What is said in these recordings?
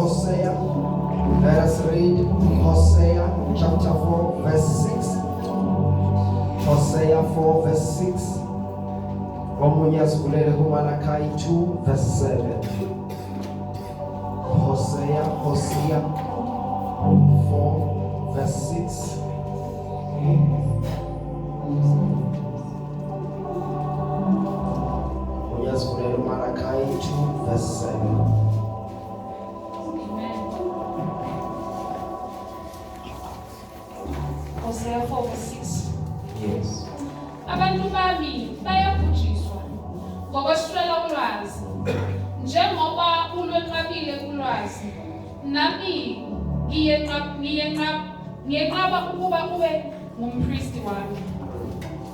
Hosea. Let us read Hosea chapter 4 verse 6. Hosea 4 verse 6. Omunye asivulele kuMalachi 2 verse 7. Hosea 4 verse 6. Omunye asivulele kuMalachi 2 verse 7. Hosea 4 verse 6. Yes. Abantu bami bayabhujiswa ngokweswela ulwazi. Njengoba ulwenqabile ulwazi, nami ngiyenqaba ukuba ube ngumpristi wami.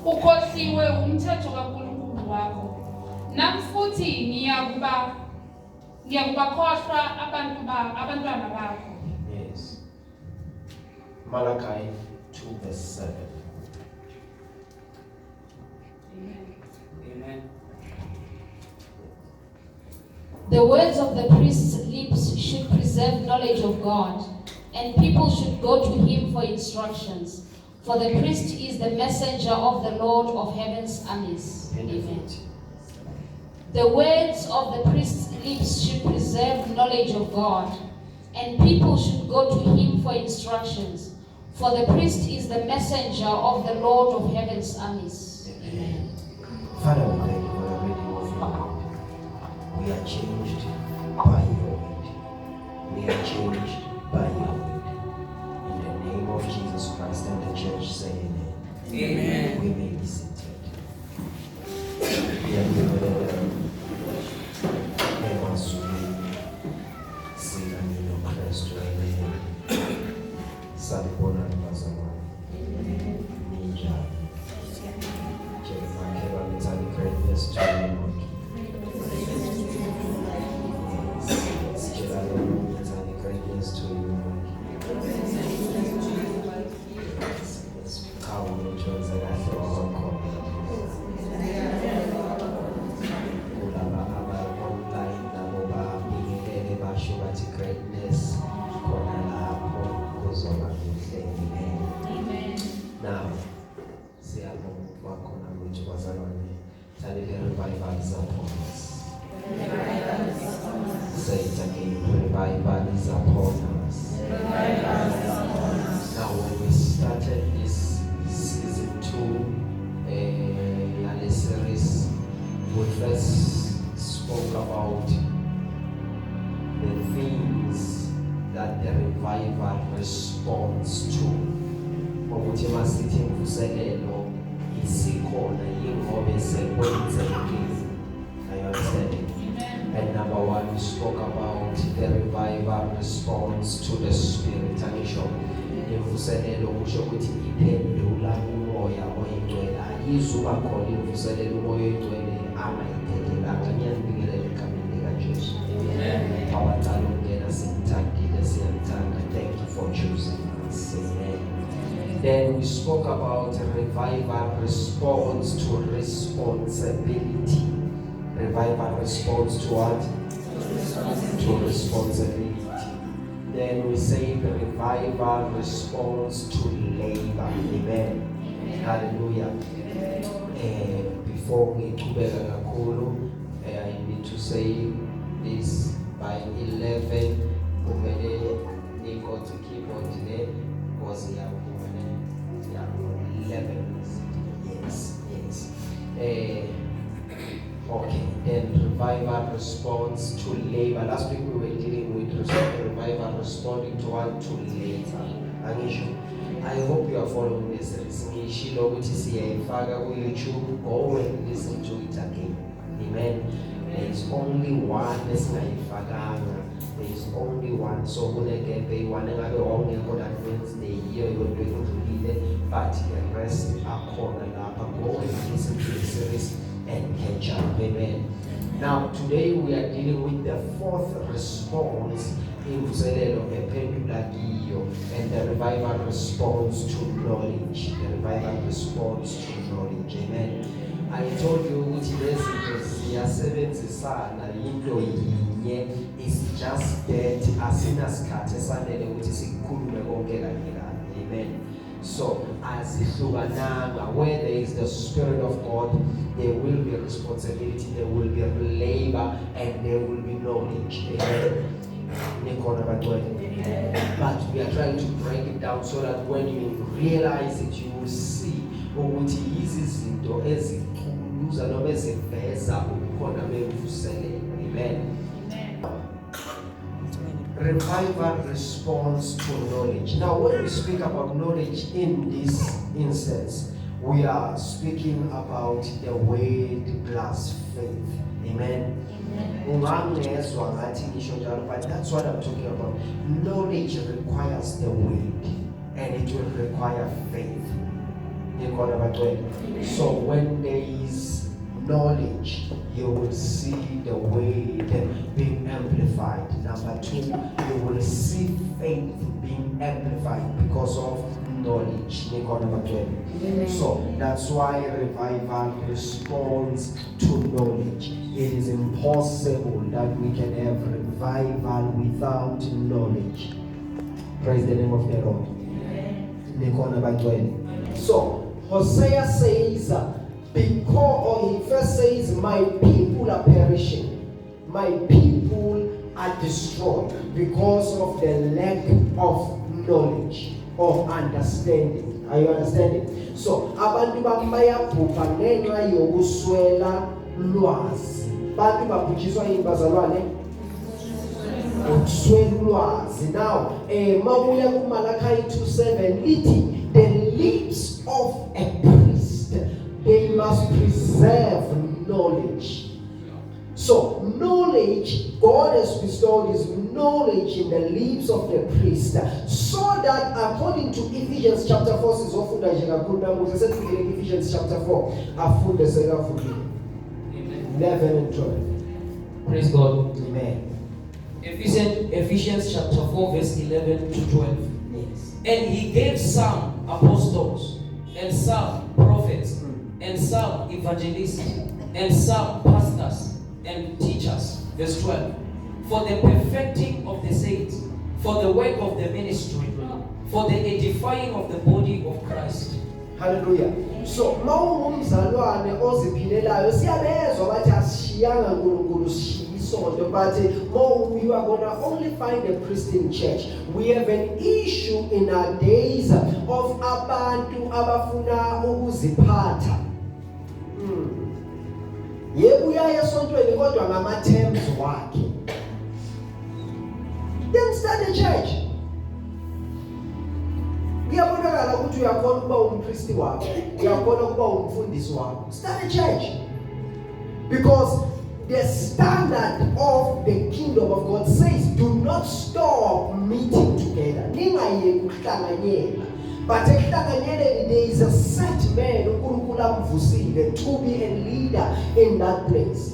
Ukhohliwe umthetho kaNkulunkulu wakho. Nami futhi ngiyakubakhohlwa abantwana bakho. Yes. Malachi 2 verse 7. Amen. The words of the priest's lips should preserve knowledge of God, and people should go to him for instructions. For the priest is the messenger of the Lord of heaven's armies. Amen. The words of the priest's lips should preserve knowledge of God, and people should go to him for instructions. For the priest is the messenger of the Lord of heaven's armies. Amen. Father, we thank you for the reading of your word. We are changed by your word. We are changed by your word. In the name of Jesus Christ and the church say amen. Amen. We may be seated. We are given Salibona Bazamani. Ninja. Jeremiah, let's have a greatness to you, Lord. Yes, Jeremiah, let's have a greatness to you, Lord. Yes, how will you choose that I feel our call? Ulaba Abba online, Naboba, Bingele, Bashubati greatness, Konala, Kozoma. Amen. Now, see how work on which was around. Tell the revival is upon us. Say it again, revival is upon us. Now, when we started this season 2 series, we first spoke about the things that the revival responds to. Ukuthi masithi imvuselelo isikhona ingobe sekwenzekile. Are you understanding? And number 1, we spoke about the revival response to the spirit. Angisho imvuselelo kusho ukuthi iphendula umoya oyingcwele. Ayizuba khona imvuselelo umoya oyingcwele angayiphendelanga. Ngiyanibingelela egameni likaJesu. Abadala ungena simthandile siyamthanda. Thank you for choosing us. Amen. Then we spoke about revival response to responsibility. Revival response to what? To responsibility. Then we say the revival response to labor. Amen. Hallelujah. Before we kubheka kakhulu, I need to say this by 11. Kumele niko to keep on today because we have 11. Yes. Okay, then revival response to labor. Last week we were dealing with revival responding to what? To labor. Angisho, I hope you are following this. Ngishilo ukuthi siyayifaka ku YouTube. Go and listen to it again. Amen. There is only one esingayifakanga. There is only one. So kuneke beyiwane ngabe wawungekho that means the year you're doing it, but the rest akhona lapha. Go and listen to the series and catch up. Amen. Now today we are dealing with the fourth response in Uzelelo Ependulagiyo and the revival response to knowledge. The revival response to knowledge. Amen. I told you ukuthi lezinto ziyasebenzisana into yinye. It's just that asinasikhathi esanele ukuthi sikhulume konke kanye kanye. Amen. So azihlukananga, where there is the Spirit of God, there will be responsibility, there will be labor, and there will be knowledge. Amen. But we are trying to break it down so that when you realize it, you will see ukuthi izinto ezikhuluza noma eziveza ukukhona bevuselele. Amen. Revival responds to knowledge. Now, when we speak about knowledge in this instance, we are speaking about the word plus faith. Amen. But that's what I'm talking about. Knowledge requires the word, and it will require faith. So when there is knowledge, you will see the word being amplified. Number two, you will see faith being amplified because of knowledge. So that's why revival responds to knowledge. It is impossible that we can have revival without knowledge. Praise the name of the Lord. So Hosea says, he first says, my people are perishing, my people are destroyed because of the lack of knowledge or understanding. Are you understanding? So abantu bayabhubha ngenxa yokuswela ulwazi. Bantu babhujiswa imbazalwane ukuswela ulwazi. Now mabuya kuMalachi 2:7 lithi, the lips of a priest, they must preserve knowledge. So knowledge, God has bestowed his knowledge in the lips of the priest, so that according to Ephesians chapter 4, Ephesians chapter 4, 11 and 12. Praise God. Amen. Ephesians chapter 4 verse 11 to 12. Yes. And he gave some apostles, and some prophets, and some evangelists, and some pastors and teachers. Verse 12. For the perfecting of the saints, for the work of the ministry, for the edifying of the body of Christ. Hallelujah. So mawumzalwane oziphilelayo siyabezwa bathi asishiyanga uNkulunkulu sisonto, but you are going to only find a priest in church. We have an issue in our days of abantu abafuna ukuziphatha. Yebo uyaya esontweni kodwa ngama-terms wakhe. Then start a church. Kuyabonakala ukuthi uyakhona ukuba umpristi wakho, uyakhona ukuba umfundisi wakho. Start a church. Because the standard of the kingdom of God says, do not stop meeting together. Ningaye kuhlanganyela. But there is a set man to be a leader in that place.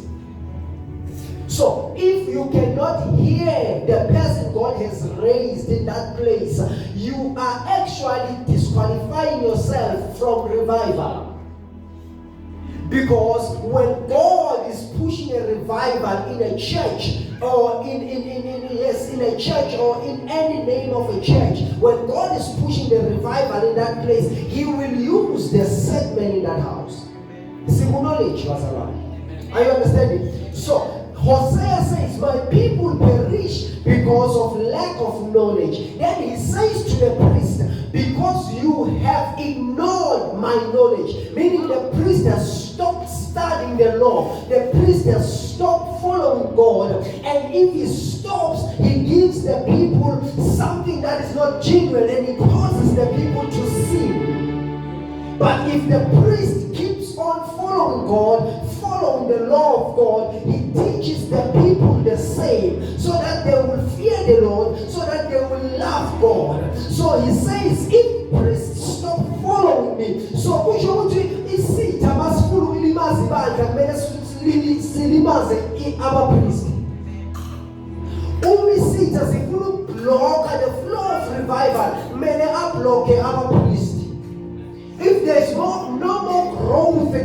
So if you cannot hear the person God has raised in that place, you are actually disqualifying yourself from revival. Because when God is pushing a revival in a church, or in a church, or in any name of a church, when God is pushing the revival in that place, he will use the set man in that house. Simple knowledge was around. Are you understanding? So Hosea says, my people perish because of lack of knowledge. Then he says to the priest, because you have ignored my knowledge, meaning the priest has stopped studying the law, the priest has stopped following God, and if he stops, he gives the people something that is not genuine, and he causes the people to sin. But if the priest keeps on following God, following the law of God, he teaches the people the same, so that they will fear the Lord, so that they will love God. So he says, if priests stop following me, so kusho ukuthi isitha masifuna ukulimaza ibandla kumele silimaze abapristi. Isitha zifuna ukubloka the flow of revival, kumele abloke abapristi. If there is no more growth,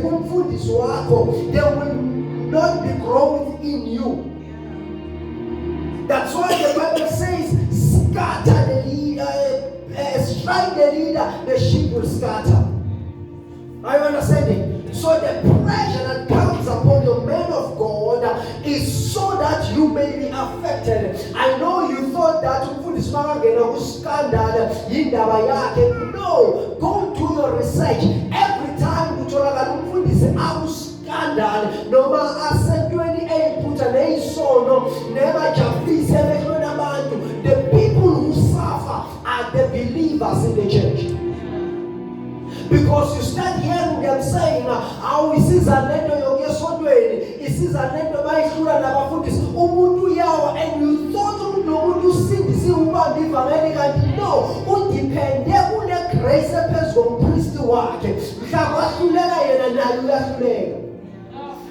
umfundisi wakho, there will not be growth in you. That's why the Bible says, scatter the leader, strike the leader, the sheep will scatter. Are you understanding? So the pressure that comes upon the man of God is so that you may be affected. I know you thought that umfundisi makangena kuskandal yindaba yakhe. No, go do your research. Every time utholakala umfundisi akuskandal noma asentweni eyiphutha neyisono nebajabulise emehlweni abantu, the people who suffer are the believers in the church. Because you start hearing them saying, how isiza lento yokuyesontweni, isiza lento bayihlula nabafundisi umuntu yawa, and you thought umuntu usindisi ubamba ivangeli kanti no, udepende une grace ephezu kompristi wakhe. Mhla kwahluleka yena naye uyahluleka.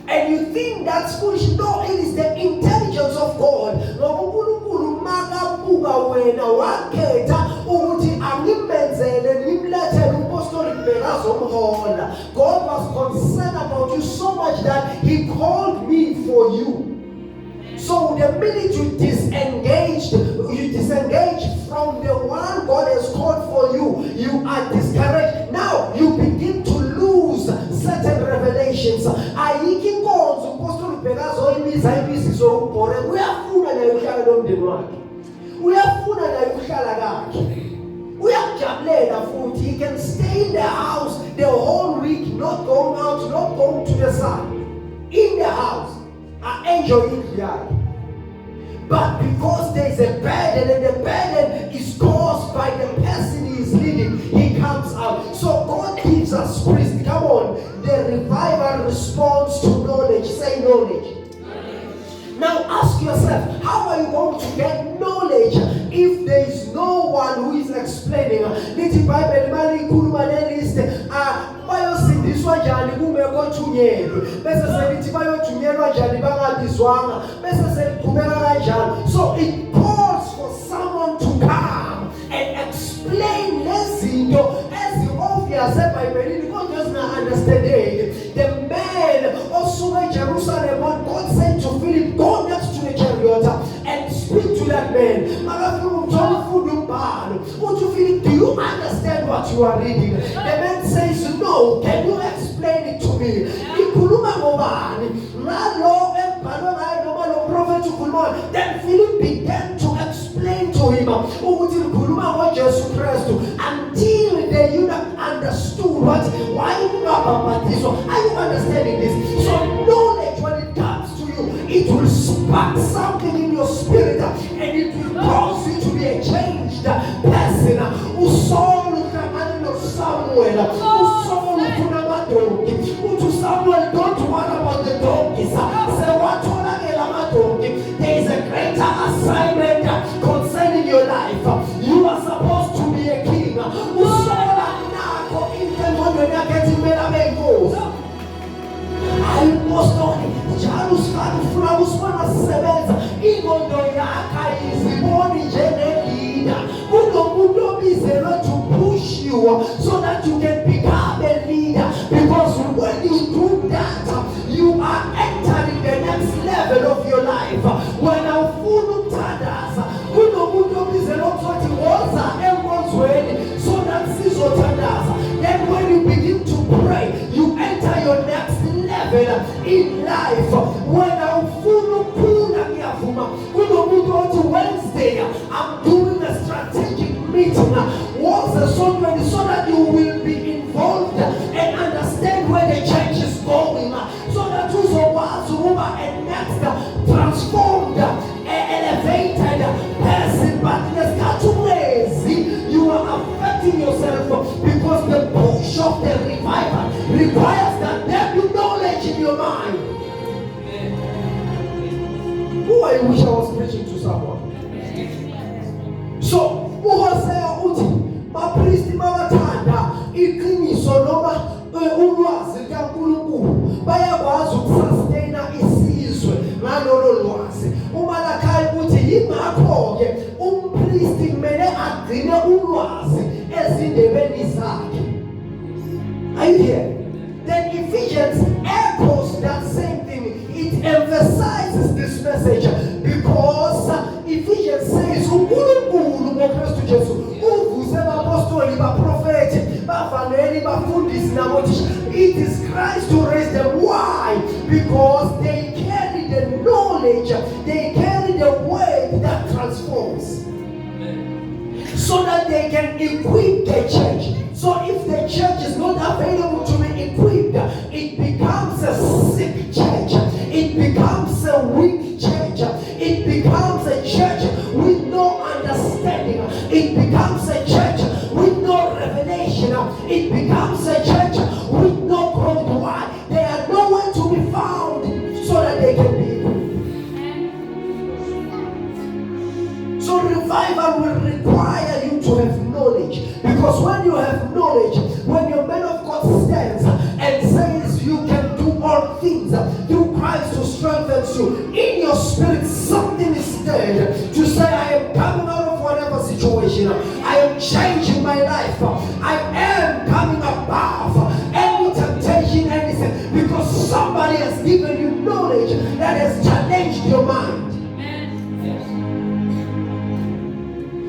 And you think that's foolish. No, it is the intelligence of God. Ngoba uNkulunkulu makabuka wena wakhetha ukuthi angimenzele ngimlethele umpostoli Kubheka zomhola. God was concerned about you so much that He called me for you. So the minute you disengage from the one God has called for you, you are discouraged. Now you begin to lose certain revelations. Ayiki inkonzo umpostoli Kubheka zoyimiza ibisizo ubhore. Uyafuna naye uhlala nomndeni wakhe. Uyafuna naye uhlala kakhe. Uyakujabulela futhi. He can stay in the house the whole week, not going out, not going to the sun. In the house. Enjoy it yakhe. But because there is a burden, and the burden is caused by the person he is leading, he comes out. So God gives us priest. Come on. The revival responds to knowledge. Say knowledge. Now ask yourself, how are you going to get knowledge if there is no one who is explaining? Lithi Bible mali ikhuluma lelist bayosindiswa njani kumeko thunyelwe bese selithi bayothunyelwa njani bangabizwanga bese seliqhubeka kanjalo. So it calls for someone to come and explain lezinto ezi-obvious eBhayibhelini kodwa ezingaka-understandeki. The man osuka eJerusalem, when God said to Philip, go next to the chariot and speak to that man. Philip, do you understand what you are reading? The man says, no. Can you explain it to me? Then Philip began to explain to him until the eunuch understood why are you understanding this? So knowledge, when it comes to you, it will spark something in your spirit and it will cause you to be a changed person. Samuel, don't worry about the donkeys. Say what there is a greater assignment concerning your life. You are supposed to be a king. Ayipostoli njalo usifuna kusebenza ingondo yakhe iziboni njengeleader. Kunomuntu obizelwe to push you so that you can become a leader, because when you do that you are entering the next level of your life. When awufuna ukuthandaza kunomuntu obizelwe ukuthi woza enkonzweni so that sizothandaza. Then when you begin to pray, you enter your next level in life. When awufuna ukuphula ngiyavuma kunomuntu othi Wednesday I'm doing a strategic meeting so that you will be involved and understand where the church is going, so that you uzokwazi ukuba a next transformed, elevated person. But you are affecting yourself because the push of the revival requires that there be knowledge in your mind. Who I wish I was preaching to someone. So Hosea uthi bapristi bawathanda iqiniso noma ulwazi kaNkulunkulu bayakwazi ukusustaina isizwe ngalolo lwazi. uMalachi uthi yingakho ke umpristi kumele agcine ulwazi ezindebeni zakhe. Are you here? Then Ephesians it emphasizes this message because Ephesians says, uNkulunkulu ngoKristu Jesu uvuze abapostoli, baprofeti, bavangeli, bafundisi nabothisha. It is Christ who raised them. Why? Because they carry the knowledge, they carry the word that transforms. So that they can equip the church. So if the church is not available to be equipped, it becomes a sick church. It becomes a weak church. It becomes a church with no understanding. It becomes a church with no revelation. It becomes a church with no growth. Why? They are nowhere to be found so that they can be equipped. So revival will require you to have knowledge. Because when you have knowledge, when your man of God stands and says you can do all things through Christ who strengthens you, in your spirit something is stirred to say, I am coming out of whatever situation. I am changing my life. I am coming above any temptation, anything. Because somebody has given you knowledge that has challenged your mind.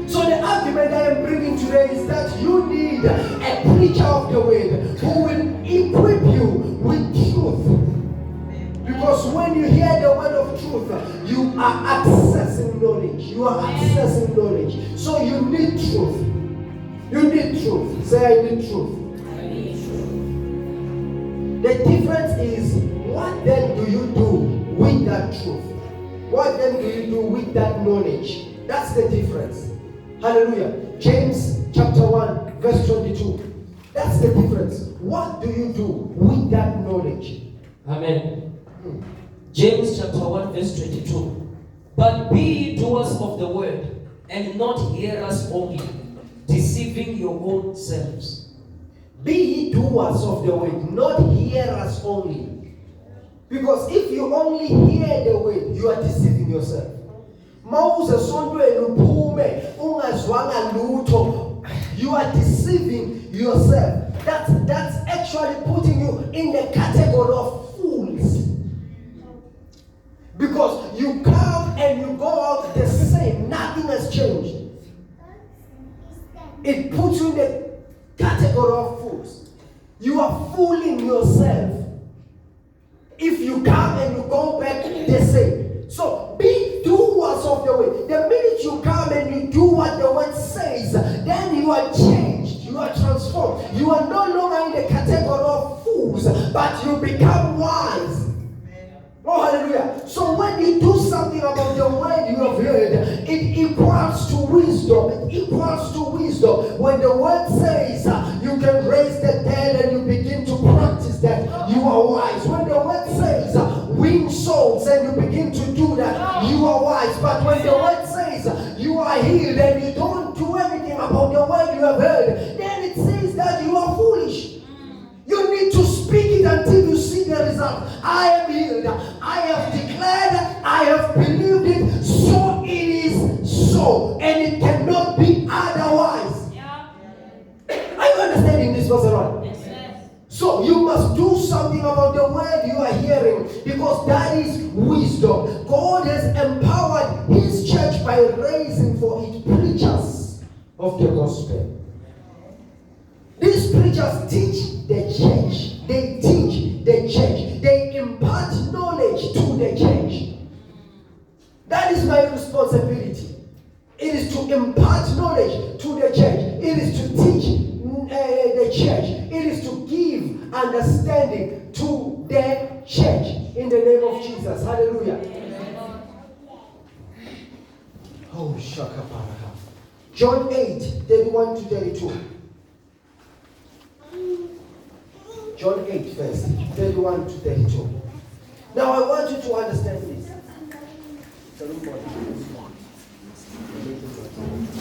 So the argument I am bringing today is that you need a preacher of the word who will equip you with truth. Because when you hear the word of truth, you are accessing knowledge. You are accessing knowledge. So you need truth. You need truth. Say, I need truth. I need truth. The difference is, what then do you do with that truth? What then do you do with that knowledge? That's the difference. Hallelujah. James chapter 1 verse 22. That's the difference. What do you do with that knowledge? Amen. James chapter 1 verse 22. But be ye doers of the word, and not hearers only, deceiving your own selves. Be ye doers of the word, not hearers only. Because if you only hear the word, you are deceiving yourself. You are deceiving yourself. That's actually putting you in the category of fools. Because you come and you go out the same, nothing has changed. It puts you in the category of fools. You are fooling yourself if you come and you go back the same. So be doers of the word. The minute you come and you do what the word says, then you are changed, you are transformed. You are no longer in the category of fools, but you become wise. Oh, hallelujah. So when you do something about the word you have heard, it equals to wisdom. It equals to wisdom. When the word says you can raise the dead and you begin to practice that, you are wise. When the word says win souls and you begin to do that, you are wise. But when the word says you are healed and you don't do anything about the word you have heard, then it says that you are foolish. You need to speak it until you see the result. I am healed. I have declared, I have believed it, so it is so. And it cannot be otherwise. Yeah. Are you understanding this, Pastor Ron? Yes. So you must do something about the word you are hearing, because that is wisdom. God has empowered His church by raising for it preachers of the gospel. These preachers teach the church. They teach the church. They impart knowledge to the church. That is my responsibility. It is to impart knowledge to the church. It is to teach the church. It is to give understanding to the church in the name of Jesus. Hallelujah. Oh, shaka paraha. John 8, 31 to 32. John 8, verse 31 to 32. Now I want you to understand this.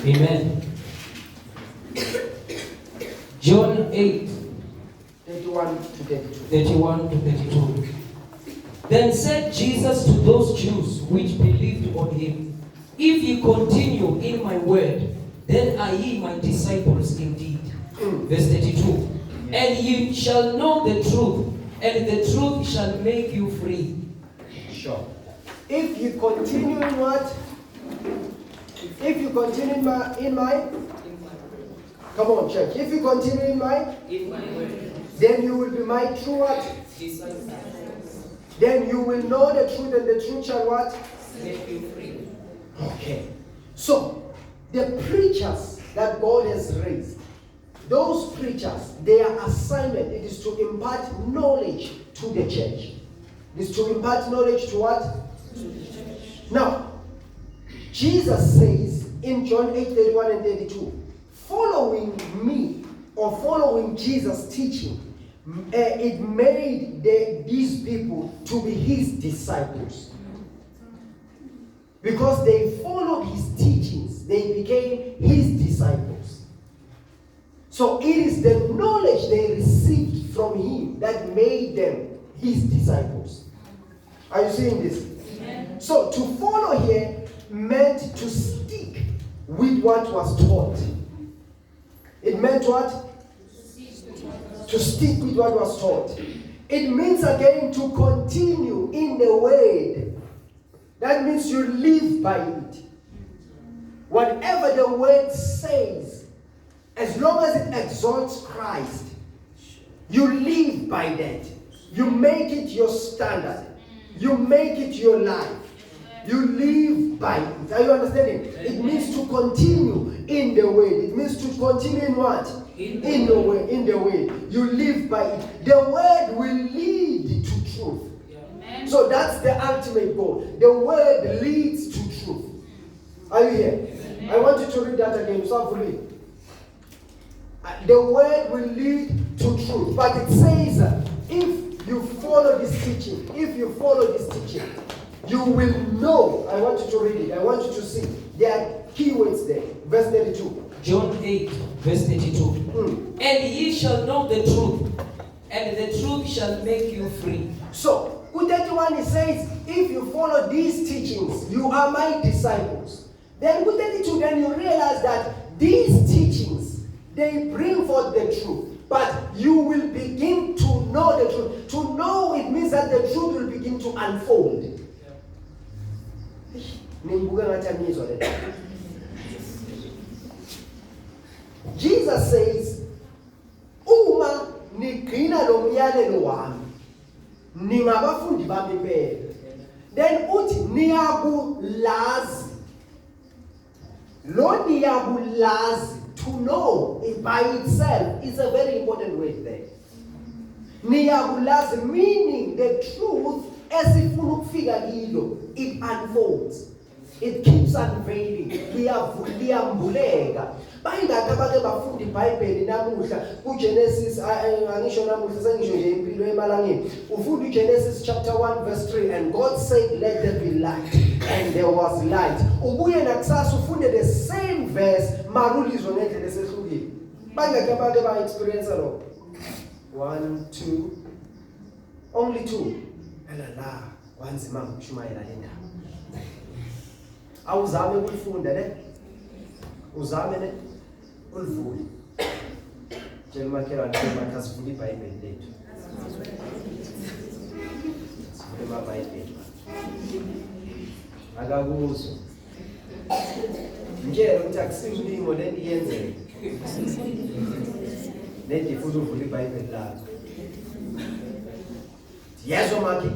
Amen. John 8, 31 to 32. 31 to 32. Then said Jesus to those Jews which believed on him, if ye continue in my word, then are ye my disciples indeed. Verse 32. And ye shall know the truth, and the truth shall make you free. Sure. If you continue in what? If you continue in my come on, church. If you continue in my word, then you will be my true what? disciples, Then you will know the truth, and the truth shall what? make you free. Okay. So, the preachers that God has raised, those preachers, their assignment, it is to impart knowledge to the church. It is to impart knowledge to what? To the church. Now, Jesus says in John 8:31 and 32, following me or following Jesus' teaching, it made these people to be his disciples. Because they followed his teachings, they became his disciples. So it is the knowledge they received from him that made them his disciples. Are you seeing this? Amen. So to follow here meant to stick with what was taught. It meant what? To stick with what was taught. It means again to continue in the word. That means you live by it. Whatever the word says, as long as it exalts Christ, you live by that. You make it your standard. You make it your life. You live by it. Are you understanding? It means to continue in the word. It means to continue in what? In the word. In the way. You live by it. The word will lead to truth. Amen. So that's the ultimate goal. The word leads to truth. Are you here? Amen. I want you to read that again. Softly. The word will lead to truth. But it says, if you follow this teaching, you will know. I want you to read it. I want you to see. There are keywords there. Verse 32. John 8, verse 32. And ye shall know the truth, and the truth shall make you free. So, with 31 it says, if you follow these teachings, you are my disciples. Then with 32, then you realize that these teachings, they bring forth the truth. But you will begin to know the truth. To know, it means that the truth will begin to unfold. Jesus says, uma nigcina lo myalelo wami, ningabafundi bami impela. Then uthi niyakulazi. Lo niyakulazi, to know it by itself is a very important word there. Niyakulazi, meaning the truth esifuna ukufika kilo, it unfolds. It keeps unveiling. Liyambuleka. Bayingaka abake bafunda iBhayibheli namuhla kuGenesis angisho namuhla sengisho nje impilo emalangeni. Ufunda uGenesis chapter 1 verse 3 and God said let there be light and there was light. Ubuye nakusasa ufunde the same verse marulizwe ngendlela esehlukile. Bayingaka abake ba experience lo. 1 2 only 2. Ala wanzima ukushumayela le ndaba. Awuzame ukufunda ne? Uzame ne? Ulivule. Tshela umakhelwane ukuthi asivule iBhayibheli lethu. Sivule iBhayibheli. Akakuzwa. Ngiyela ukuthi akusimlimo lento iyenzeka. Nedi futhi uvule iBhayibheli lakho. Yezwa maki?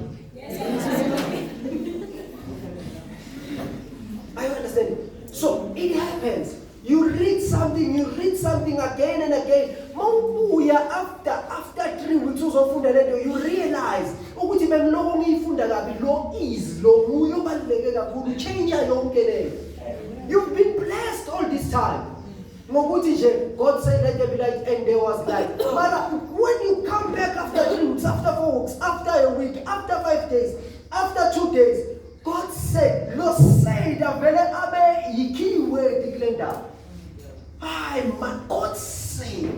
Are you understanding? So it happens. You read something again and again. Mawubuya after 3 weeks uzofunda lento, you realize ukuthi bengiloko ngiyifunda kabi lo is lo nguye obaluleke kakhulu change yonke leyo. You've been blessed all this time. Ngokuthi nje God said let there be light and there was light. But when you come back after 3 weeks, after 4 weeks, after a week, after 5 days, after 2 days, God said, lo said avele abe yikey word iklenda. Man, God said.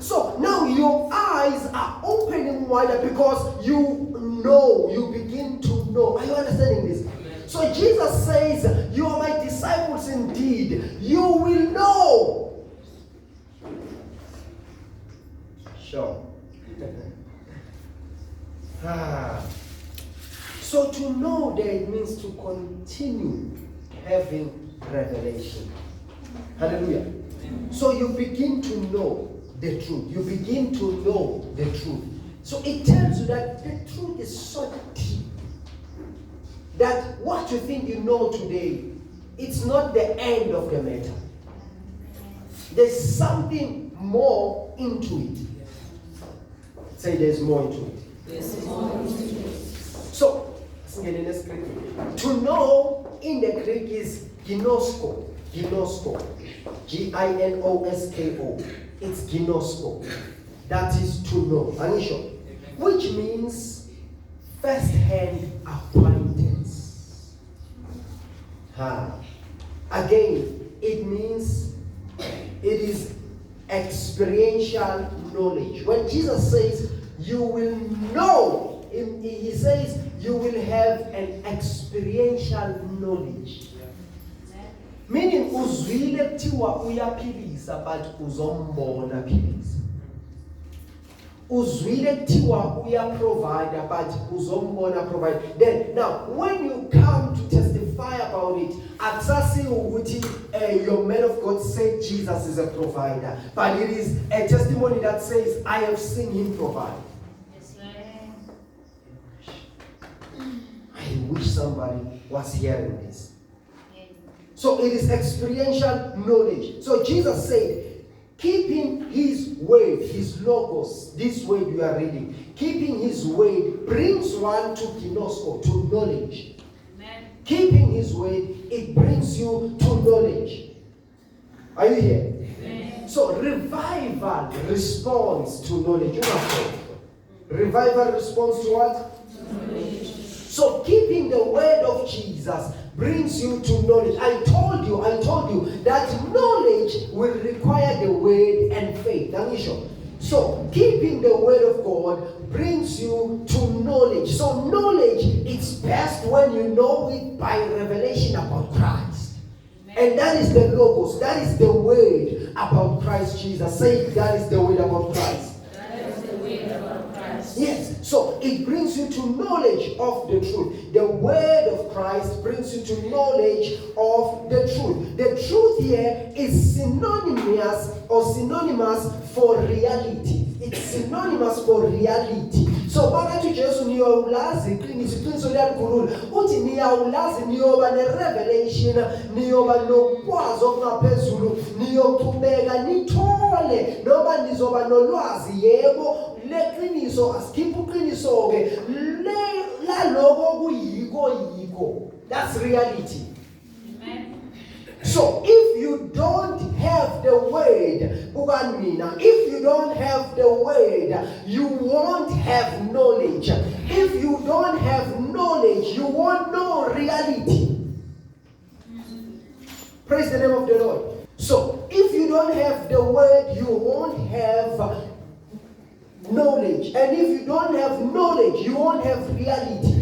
So now your eyes are opening wider because you know, you begin to know. Are you understanding this? So Jesus says, you are my disciples indeed. You will know. Sure. So to know there, it means to continue having revelation. Hallelujah. So you begin to know the truth. You begin to know the truth. So it tells you that the truth is so deep that what you think you know today, it's not the end of the matter. There's something more into it. Say there's more into it. There's more into it. So, to know in the Greek is ginosko. Ginosko. Ginosko. It's ginosko. That is to know. Anisho. Which means first-hand acquaintance. Again, it means it is experiential knowledge. When Jesus says you will know, he says you will have an experiential knowledge. Meaning uzwile kuthiwa uyaphilisa but uzombona philisa. Uzwile kuthiwa uyaprovide but uzombona provide. Then now when you come to testify about it, aksasi ukuthi your man of God said Jesus is a provider, but it is a testimony that says I have seen him provide. I wish somebody was hearing this. So it is experiential knowledge. So Jesus said, keeping his word, his logos, this word you are reading, keeping his word brings one to ginosko, to knowledge. Amen. Keeping his word, it brings you to knowledge. Are you here? Amen. So revival responds to knowledge. You must say. Revival responds to what? Knowledge. So keeping the word of Jesus brings you to knowledge. I told you that knowledge will require the word and faith. So keeping the word of God brings you to knowledge. So knowledge is best when you know it by revelation about Christ. Amen. And that is the logos. That is the word about Christ Jesus. Say that is the word about Christ. Yes, so it brings you to knowledge of the truth. The word of Christ brings you to knowledge of the truth. The truth here is synonymous for reality. It's synonymous for reality. So phakathi Jesu niyolazi iqiniso liyakhulula uthi niyawulazi niyoba ne-revelation, niyoba nokwazi okungaphezulu, niyoqhubeka nithole noma nizoba nolwazi yebo leqiniso asikhipha uqiniso ke laloko kuyiko. That's reality. So if you don't have the word, if you don't have the word, you won't have knowledge. If you don't have knowledge, you won't know reality. Praise the name of the Lord. So if you don't have the word, you won't have knowledge. And if you don't have knowledge, you won't have reality.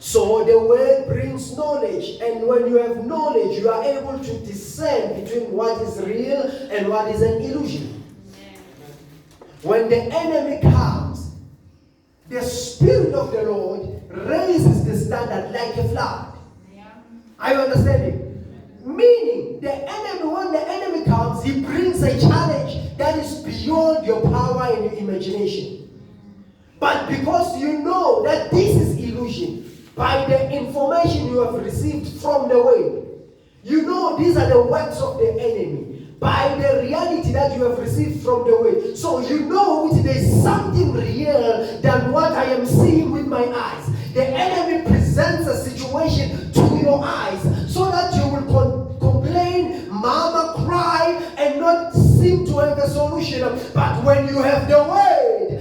So the word brings knowledge, and when you have knowledge, you are able to discern between what is real and what is an illusion. When the enemy comes, the Spirit of the Lord raises the standard like a flood. Are you understanding? Meaning, the enemy, when the enemy comes, he brings a challenge that is beyond your power and your imagination. But because you know that this is illusion, by the information you have received from the word, you know these are the works of the enemy. By the reality that you have received from the word, so you know there is something real than what I am seeing with my eyes. The enemy presents a situation to your eyes so that you will complain, mama, cry, and not seem to have a solution. But when you have the word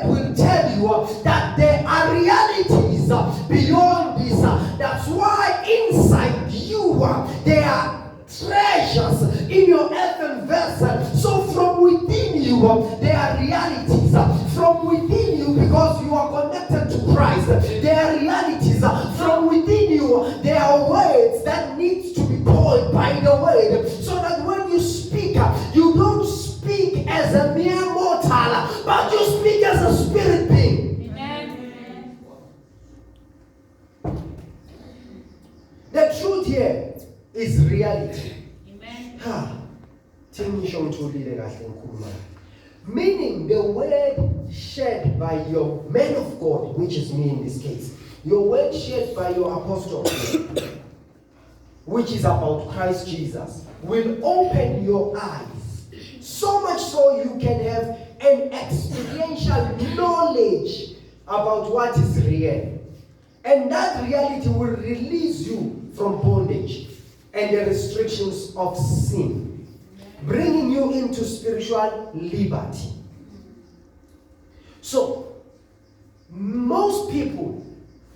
will tell you that there are realities beyond this. That's why inside you there are treasures in your earthen vessel. So from within you there are realities. From within you, because you are connected to Christ, there are realities. From within you there are words that need to be called by the word, so that when you speak, you don't speak as a mere mortal, but you speak as a spirit being. Amen. is reality. Amen. Meaning the word shared by your man of God, which is me in this case, your word shared by your apostle, which is about Christ Jesus, will open your eyes so much so you can have an experiential knowledge about what is real. And that reality will release you from bondage and the restrictions of sin, bringing you into spiritual liberty. So, most people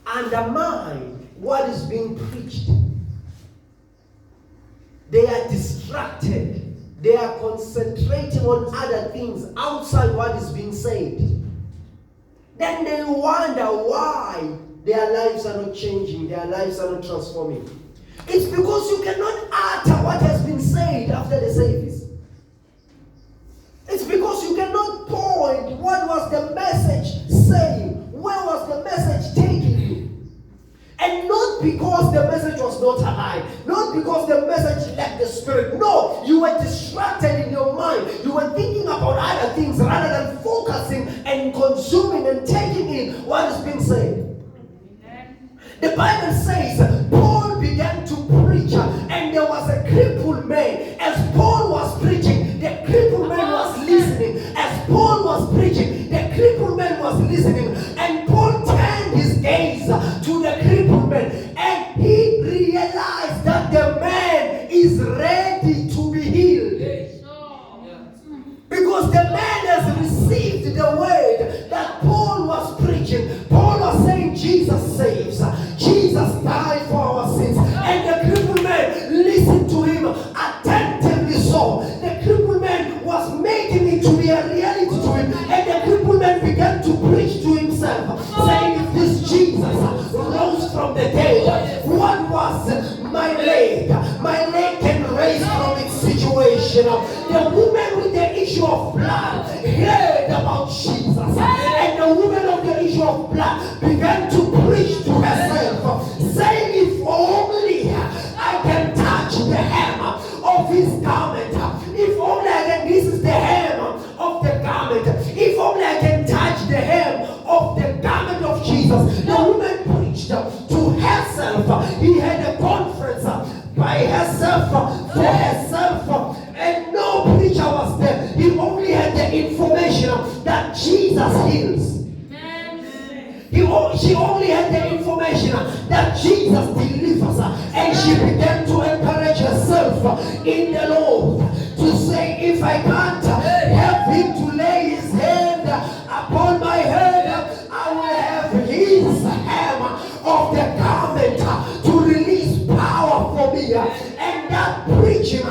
undermine what is being preached. They are distracted. They are concentrating on other things outside what is being said. Then they wonder why their lives are not changing, their lives are not transforming. It's because you cannot utter what has been said after the service. It's because you cannot point what was the message saying, where was the message taking you. And not because the message was not alive, not because the message lacked the spirit. No, you were distracted in your mind. You were thinking about other things rather than focusing and consuming and taking in what is being said. The Bible says Paul began to preach and there was a crippled man. As Paul was preaching, the crippled man was listening. As Paul was preaching, the crippled man was listening. And Paul turned his gaze to the crippled man and he realized that the man is ready to be healed. Because the man has received the word that Paul was preaching. Paul was saying Jesus saves. Jesus died for our sins. And the crippled man listened to him attentively so. The crippled man was making it to be a reality to him. And the crippled man began to preach to himself, saying, if this Jesus rose from the dead, what was my leg? My leg can raise from its situation. The woman with the issue of blood heard about Jesus. And the woman of the issue of blood began to preach to herself, saying, if only I can touch the hem of his garment. If only I can, this is the hem of the garment. If only I can touch the hem of the garment of Jesus. The woman preached to herself. He had a conference by herself, for herself, and no preacher was there. He only had the information that Jesus heals. She only had the information that Jesus delivers, and she began to encourage herself in the Lord to say, if I can't have him to lay his hand upon my head, I will have his hem of the garment to release power for me. And that preaching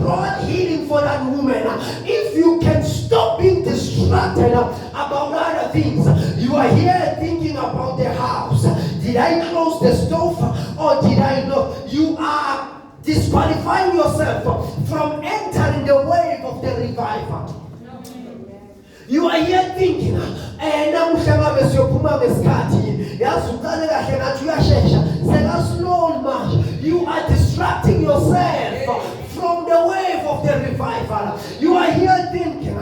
brought healing for that woman. If you can stop being distracted about other things, you are here thinking about the house. Did I close the stove or did I not? You are disqualifying yourself from entering the wave of the revival. You are here thinking, you are distracting yourself from the wave of the revival. You are here thinking,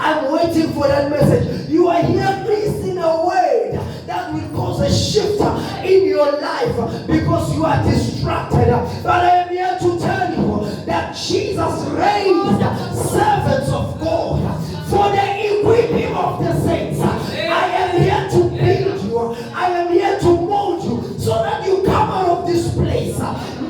I'm waiting for that message. You are here missing a word that will cause a shift in your life because you are distracted. But I am here to tell you that Jesus raised servants of God for the equipping of the saints. I am here to build you. I am here to mold you so that you come out of this place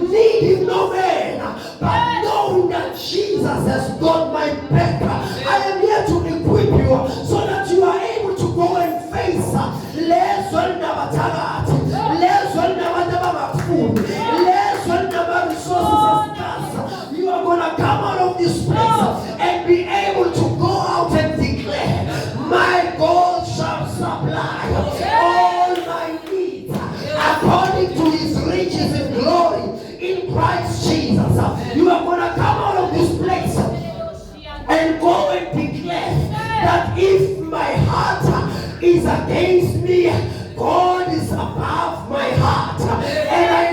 needing no man, but knowing that Jesus has got my back. I am here to equip you so that you are able to go and face you are going to come out of this place and be able to go out and declare, my God shall supply all my needs according to his riches and glory in Christ Jesus. You are going to come out of this place and go and declare that if my heart is against me, God is above my heart, and I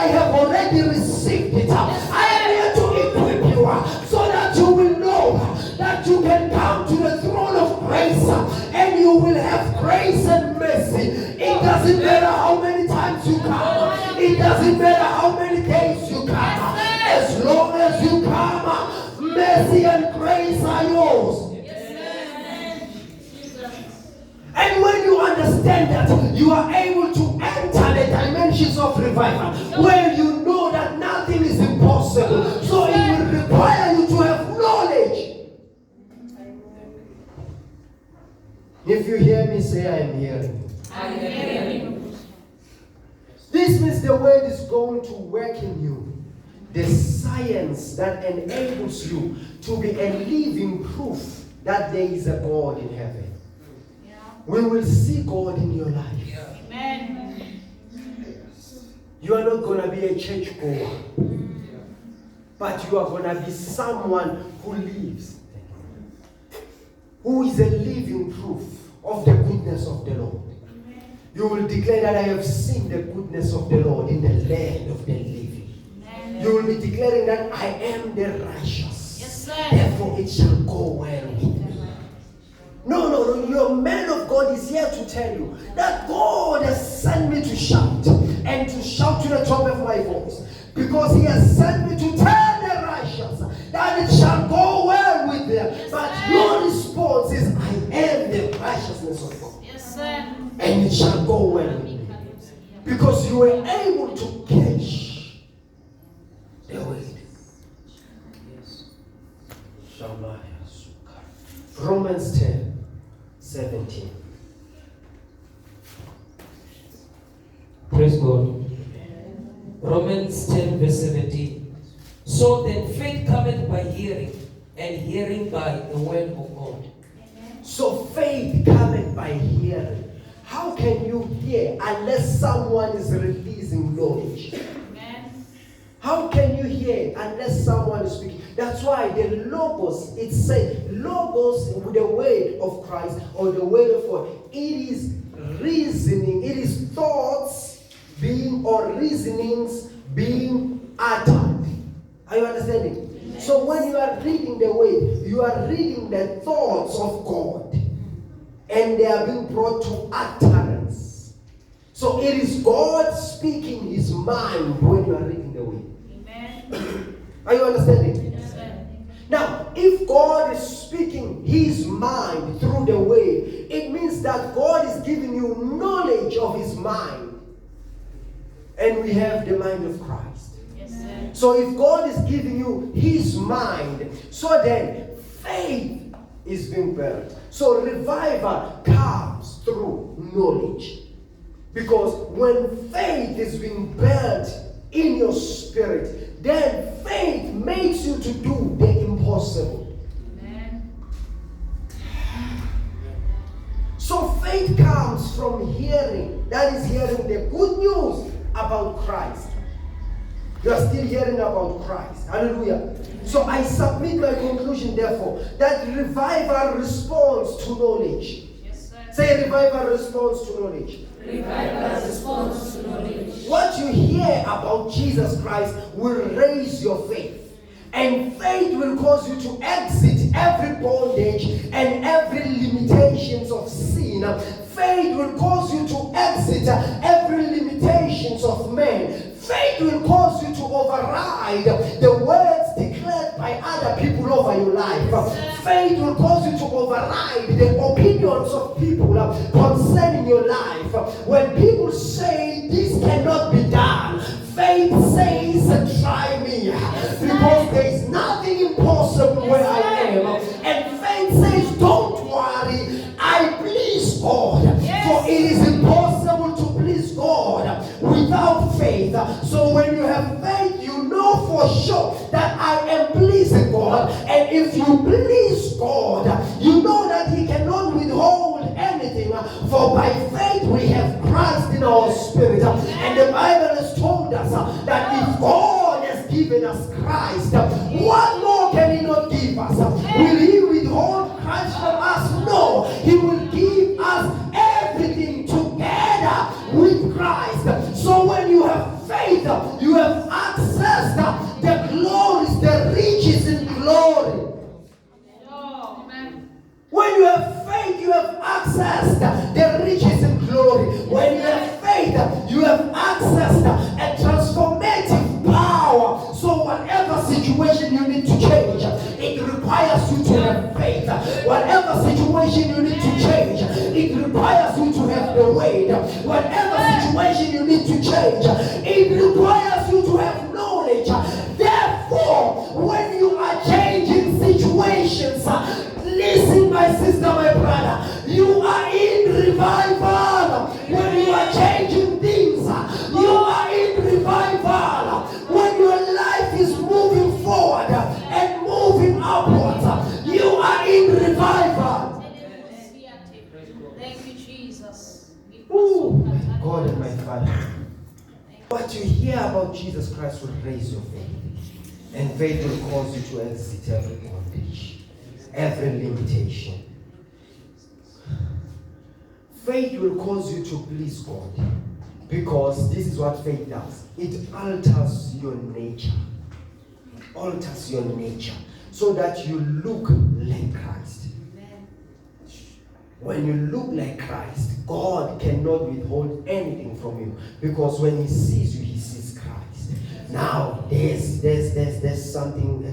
have already received it. I am here to equip you so that you will know that you can come to the throne of grace and you will have grace and mercy. It doesn't matter how many times you come. It doesn't matter how many days you come. As long as you come, mercy and grace are yours. And when you understand that, you are able to enter the dimensions of revival, where you know that nothing is impossible. So it will require you to have knowledge. If you hear me, say, I am hearing. I am hearing. This means the word is going to work in you. The science that enables you to be a living proof that there is a God in heaven. We will see God in your life. Amen. You are not going to be a church goer, but you are going to be someone who lives, who is a living proof of the goodness of the Lord. You will declare that I have seen the goodness of the Lord in the land of the living. You will be declaring that I am the righteous. Yes, sir. Therefore it shall go well with me. No, your man of God is here to tell you that God has sent me to shout, and to shout to the top of my voice, because he has sent me to tell the righteous that it shall go well with them. Yes, but sir. your response is, I am the righteousness of God. Yes, sir. And it shall go well with me. Because you were able to catch the wind. Romans 10:17. Praise God. Romans 10 verse 17. So then faith cometh by hearing, and hearing by the word of God. So faith cometh by hearing. How can you hear unless someone is releasing knowledge? Amen. How can you hear unless someone is speaking? That's why the Logos, it says, Logos, the word of Christ or the word of God, it is reasoning, it is thoughts being, or reasonings being uttered. Are you understanding? Yes. So when you are reading the word, you are reading the thoughts of God, and they are being brought to utterance. So it is God speaking his mind when you are reading the word. Amen. Are you understanding? Yes, sir. Now, if God is speaking his mind through the word, it means that God is giving you knowledge of his mind. And we have the mind of Christ. Yes, sir. So if God is giving you his mind, so then faith is being built. So revival comes through knowledge. Because when faith is being built in your spirit, then faith makes you to do the impossible. Amen. So faith comes from hearing. That is hearing the good news about Christ. You are still hearing about Christ. Hallelujah. So I submit my conclusion, therefore, that revival responds to knowledge. Yes, sir. Say revival responds to knowledge. Revival responds to knowledge. What you hear about Jesus Christ will raise your faith. And faith will cause you to exit every bondage and every limitations of sin. Faith will cause you to exit every limitations of man. Faith will cause you to override the words declared by other people over your life. Faith will cause you to override the opinions of people concerning your life. When people say this cannot be done, faith says, try me, because there is nothing impossible where I am. And faith says, don't worry, I please God. For it is impossible to please God without faith. So when you have faith, you know for sure that I am pleasing God. And if you please God, you know that he cannot withhold anything. For by faith we have Christ in our spirit. And the Bible has told us that if God has given us Christ, what more can he not give us? Will he withhold Christ from us? No. He will give us everything together with Christ. So when you have faith, you have have accessed the glories, the riches in glory. When you have faith, you have accessed the riches in glory. When you have faith, you have accessed a transformative power. So whatever situation you need to change, it requires you to have faith. Whatever situation you need to change, it requires you to have the weight. Whatever situation you need to change, it requires you to have knowledge. Therefore, when you are changing situations, listen, my sister, my brother, you are in revival. When you are changing things, you are in revival. When your life is moving forward and moving upwards, you are in revival. Thank you, Jesus. Ooh, my God and my Father. What you hear about Jesus Christ will raise your faith. And faith will cause you to exit every bondage, every limitation. Faith will cause you to please God. Because this is what faith does. It alters your nature. It alters your nature. So that you look like Christ. When you look like Christ, God cannot withhold anything from you. Because when He sees you, He sees Christ. Now, there's something to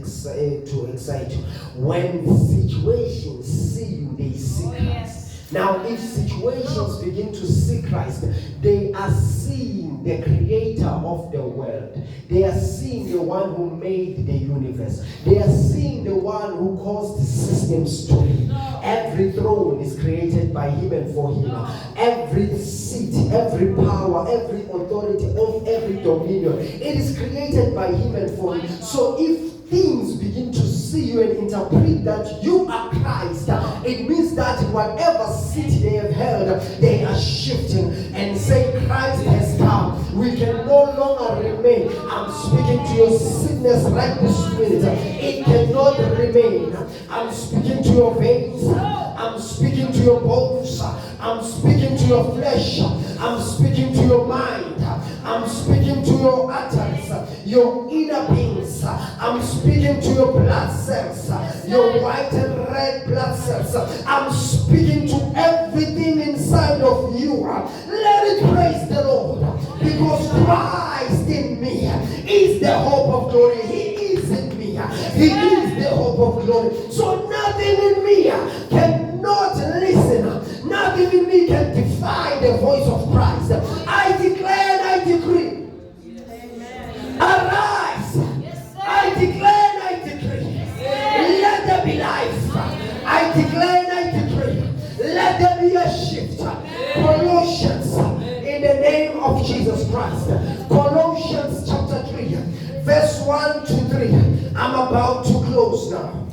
excite you. When situations see you, they see Christ. Now, if situations begin to see Christ, they are seeing the creator of the world. They are seeing the one who made the universe. They are seeing the one who caused the systems to be. Every throne is created by Him and for Him. Every seat, every power, every authority, of every dominion, it is created by Him and for Him. So if things begin to see you and interpret that you are Christ, it means that whatever seat they have held, they are shifting and say Christ has come. We can no longer remain. I'm speaking to your sickness right this minute. It cannot remain. I'm speaking to your veins. I'm speaking to your bones. I'm speaking to your flesh. I'm speaking to your mind. I'm speaking to your arteries, your inner beings. I'm speaking to your blood cells, your white and red blood cells. I'm speaking to everything inside of you. Let it praise the Lord. Because Christ in me is the hope of glory. He is in me. He is the hope of glory. So nothing in me cannot listen. Nothing in me can defy the voice of Christ. I declare and I decree. Arise. I declare and I decree. Let there be life. I declare and I decree. Let there be a shift. Colossians, in the name of Jesus Christ. Colossians chapter 3, verse 1 to 3. I'm about to close now.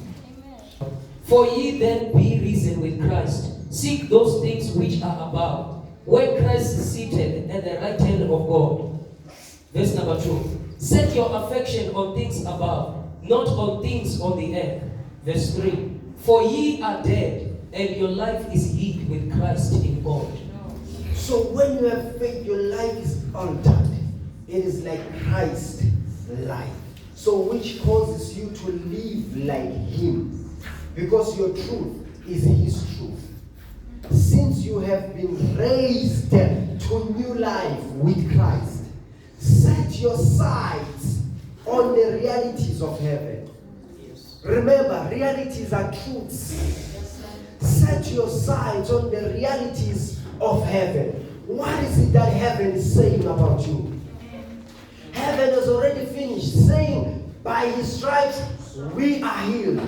For ye then be risen with Christ. Seek those things which are above, where Christ is seated at the right hand of God. Verse number 2. Set your affection on things above, not on things on the earth. Verse 3. For ye are dead, and your life is hid with Christ in God. So when you have faith, your life is altered. It is like Christ's life. So which causes you to live like Him. Because your truth is His truth. Since you have been raised to new life with Christ, set your sights on the realities of heaven. Remember, realities are truths. Set your sights on the realities of heaven. What is it that heaven is saying about you? Heaven has already finished saying, by His stripes we are healed.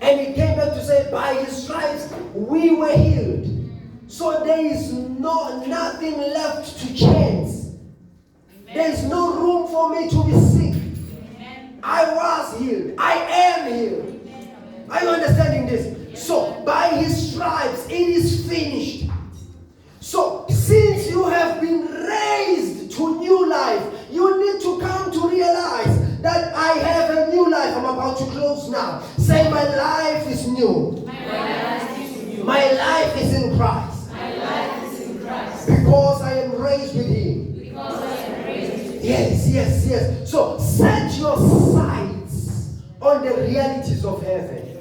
And He came back to say, by His stripes we were healed. So there is nothing left to chance. There is no room for me to be sick. I was healed. I am healed. Are you understanding this? So by His stripes it is finished. So since you have been raised to new life, you need to come to realize that I have a new life. I'm about to close now. Say, my life is new. My life is in Christ. Because I am raised with Him. Yes. yes. So set your sights on the realities of heaven,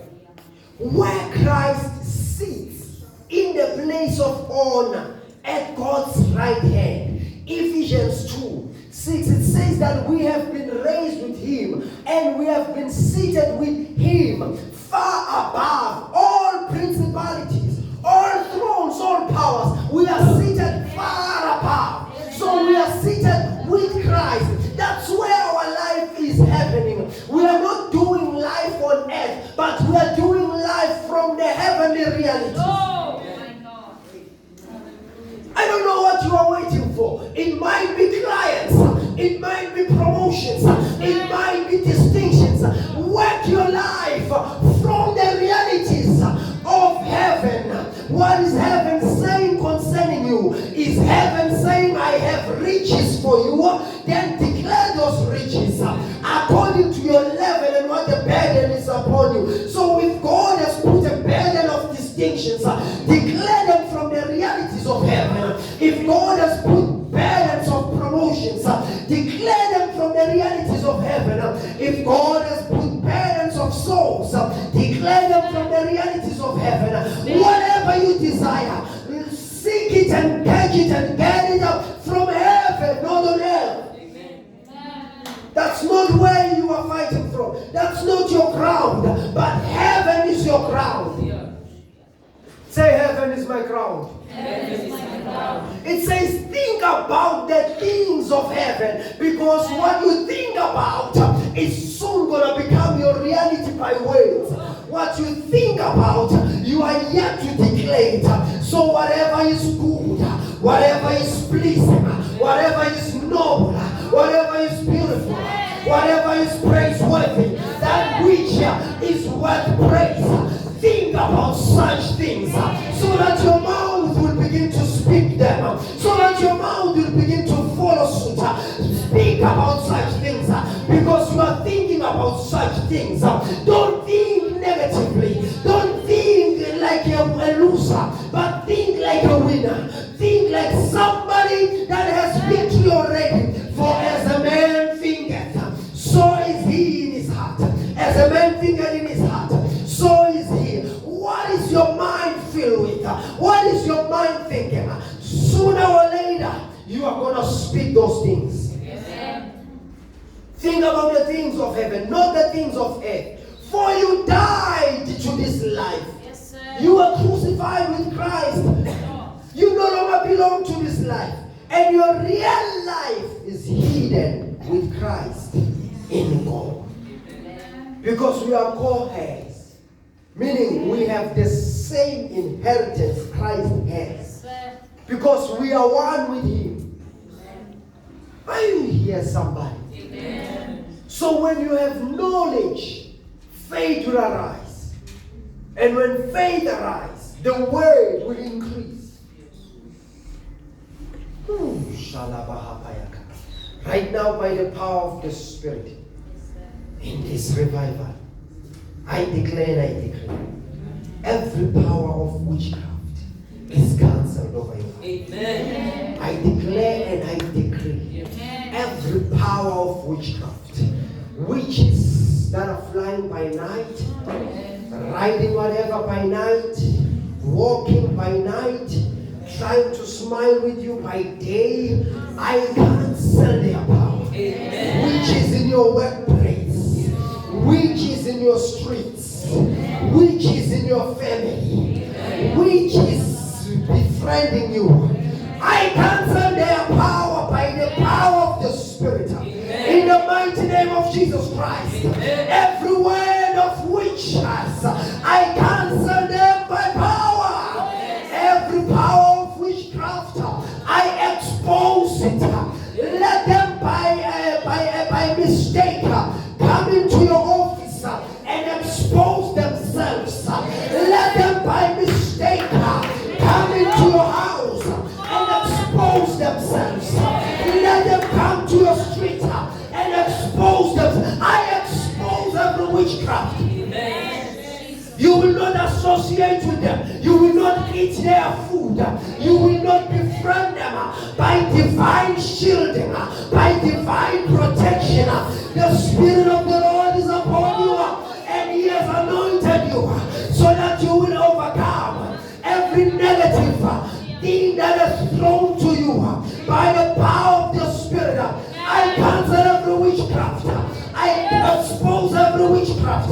where Christ sits in the place of honor at God's right hand. Ephesians 2:6, it says that we have been raised with him and we have been seated with him far above all principalities, all thrones, all powers. We are seated far above. So we are seated with Christ. That's where our life is happening. We are not doing life on earth, but we are doing life from the heavenly realities. Oh my God. I don't know what you are waiting for. It might be clients, it might be promotions, it might be distinctions. Work your life from the realities of heaven. What is heaven saying concerning you? Is heaven saying, I have riches for you? Then declare those riches according to your level and what the burden is upon you. So if God has put a burden of distinctions, declare them from the realities of heaven. If God has put burdens of promotions, declare them from the realities of heaven. If God has put burdens of souls, declare them from the realities of heaven. Whatever you desire, seek it and catch it and get it up from heaven, not on earth. That's not where you are fighting from. That's not your ground, but heaven is your ground. Say, heaven is my ground. It says, think about the things of heaven, because what you think about is soon going to become your reality by words. What you think about, you are yet to declare it. So whatever is good, whatever is pleasing, whatever is noble, whatever is beautiful, whatever is praiseworthy, that which is worth praise, think about such things, so that your mouth will begin to speak them, so that your mouth will begin to follow suit. Speak about such things, because you are thinking about such things. Don't think negatively. Don't think like a loser, but think like a winner. Think like somebody that has victory already. For as a man thinketh, so is he in his heart. As a man thinketh in his heart, so is he. What is your mind filled with? What is your mind thinking? Sooner or later, you are going to speak those things. Think about the things of heaven, not the things of earth. For you died to this life. Yes, sir. You were crucified with Christ. You no longer belong to this life. And your real life is hidden with Christ in God. Because we are co-heirs. Meaning we have the same inheritance Christ has. Because we are one with him. Are you here, somebody? Amen. So when you have knowledge, faith will arise. And when faith arises, the word will increase. Right now, by the power of the Spirit, in this revival, I declare and I declare, every power of witchcraft is cancelled over your life. Amen. I declare and I decree, every power of witchcraft, witches that are flying by night, riding whatever by night, walking by night, trying to smile with you by day, I cancel their power. Witches in your workplace, witches in your streets, witches in your family, witches befriending you, I cancel their power by the power of the Spirit. In the mighty name of Jesus Christ. Every word of witchcraft, I cancel them by power. Every power of witchcraft, I expose it. Let them by mistake come into your office and expose themselves. Let them by mistake come into your house and expose themselves. Let them come to your street and expose them. I expose every witchcraft. You will not associate with them. You will not eat their food. You will not be confront them by divine shielding, by divine protection. The Spirit of the Lord is upon you, and He has anointed you so that you will overcome every negative thing that is thrown to you by the power of the Spirit. I cancel every witchcraft. I expose every witchcraft,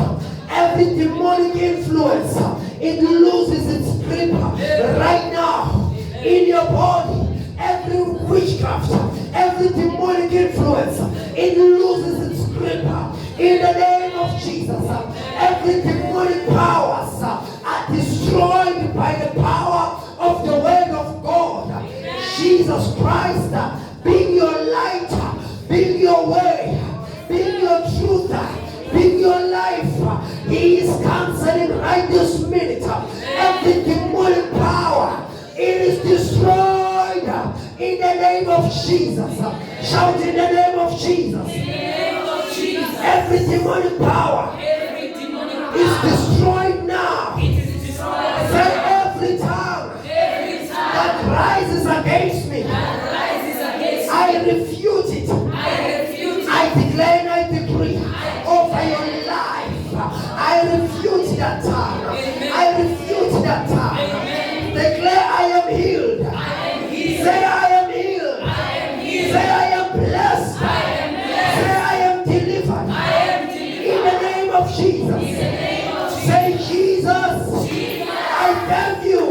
every demonic influence. It loses its grip right now in your body. Every witchcraft, every demonic influence, it loses its grip in the name of Jesus. Every demonic powers are destroyed by the power of the word of God. Jesus Christ, being your light, being your way, being your truth, being your life. He is canceling right this minute every demonic power. It is destroyed in the name of Jesus. Shout in the name of Jesus. Every demonic power is destroyed now. Say every tongue that rises against me, I refute it. I declare and I decree over your life. I refute that tongue. I refute that tongue. Declare I am healed. Say I am healed. Say I am blessed. Say I am delivered. In the name of Jesus. Say Jesus, I thank you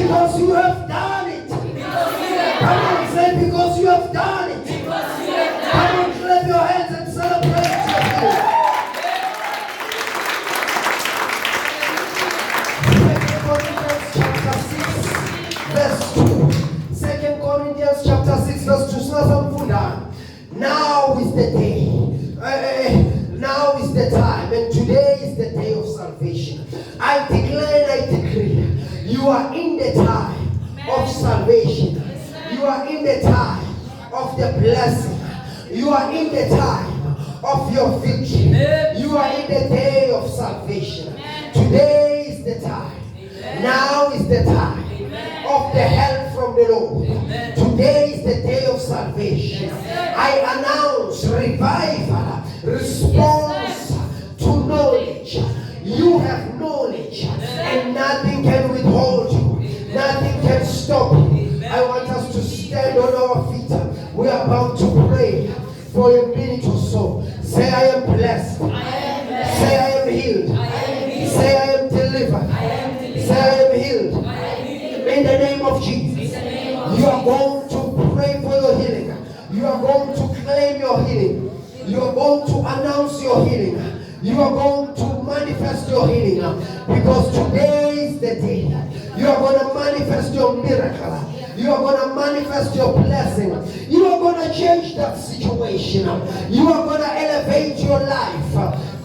because you have done it. Come on, say because you have done it. Come on, clap your hands and celebrate your healing. 2 Corinthians chapter 6 verse 2. 2 Corinthians chapter 6 verse 2. Now is the day. Now is the time, and today is the day of salvation. I declare and I decree, you are in the time of salvation. You are in the time of the blessing. You are in the time of your victory. You are in the day of salvation. Today is the time. Now is the time of the help from the Lord. Today is the day of salvation. I announce revival, response to knowledge. You have knowledge, and nothing can withhold you. Nothing can stop you. I want us to stand on our feet. We are about to pray for a minute or so. Say I am blessed. Say I am healed. Say I am delivered. Say I am healed. In the name of Jesus. You are going to pray for your healing. You are going to claim your healing. You are going to announce your healing. You are going to manifest your healing. Because today is the day. You are going to manifest your miracle. You are going to manifest your blessing. You are going to change that situation. You are going to elevate your life.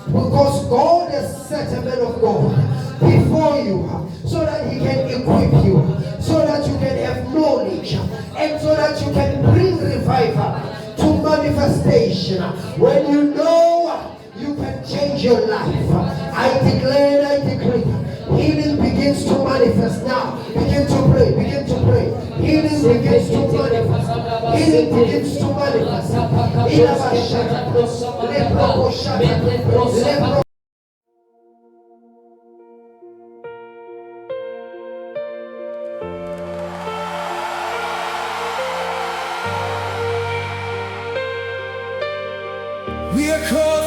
Because God has set a man of God before you so that He can equip you, so that you can have knowledge, and so that you can bring revival to manifestation. When you know, you can change your life. I declare and I decree, healing begins to manifest now. Begin to pray, begin to pray. Healing begins to manifest. Healing begins to manifest. We are called